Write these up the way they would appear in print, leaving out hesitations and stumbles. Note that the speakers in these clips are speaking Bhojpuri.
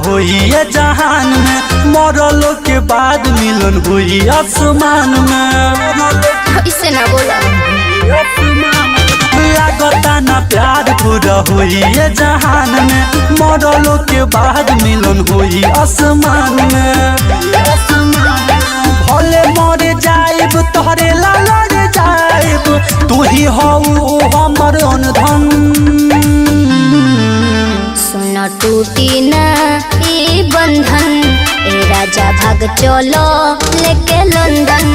हुई जहान में, मरलो के बाद मिलन हुई आसमान में। इससे ना बोला लागता ना प्यार पूरा हुई जहान में, मरलो के बाद मिलन हुई आसमान में। भले मर जाइब तोहरे लाल जाइब, तू ही हो हमर धन। सुन टूटी ना ई बंधन, ए राजा भाग चलो लेके लंदन।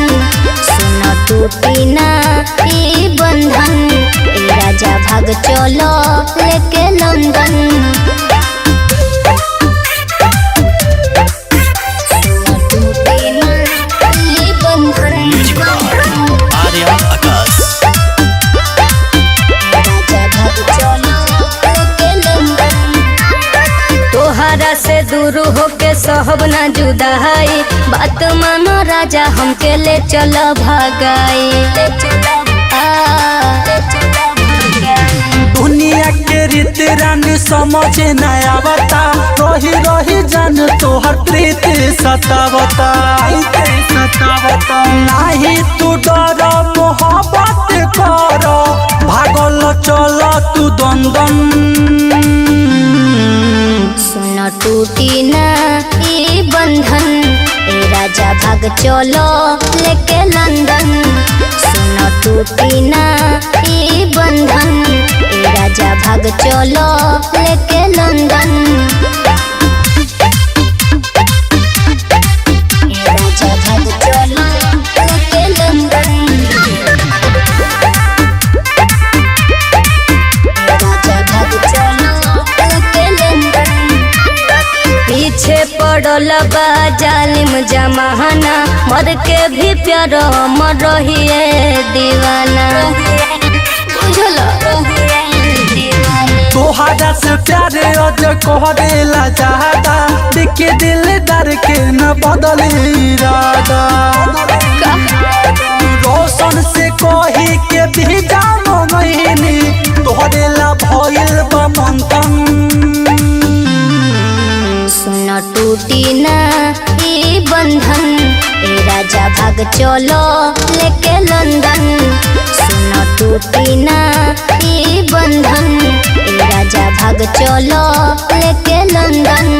सुन टूटी ना ई बंधन, ए राजा भाग चलो लेके लंदन। से दूर होके सहब ना जुदाई, बात मानो राजा हमके ले चल भागाई। दुनिया के रीत रानी समझ न आवता, रही रही जान तोहर प्रीत सतावता। नाही तू डर मोहब्बत कर, भागल चल तू दंदन। सुन टूटी ना ई बंधन, ए राजा भाग चलो लेके लंदन। सुन टूटी ना ई बंधन, ए राजा भाग चलो लेके लंदन। ए राजा भाग चलो लेके लंदन। ए राजा भाग चलो लेके लंदन। पीछे पड़ल बा जालिम जमाना, मर के भी प्यार मर रहिए दीवाना। तोहरा से प्यार अज कहला चाहता, देखे दिलदार के न बदल इरादा। रोशन से कही के भी जानो महीनी, तोहरे ला भइल बा मंथन। सुन टूटी ना ई बंधन, ए राजा भाग चलो लेके लंदन। सुन टूटी ना ई बंधन, ए राजा भाग चलो लेके लंदन।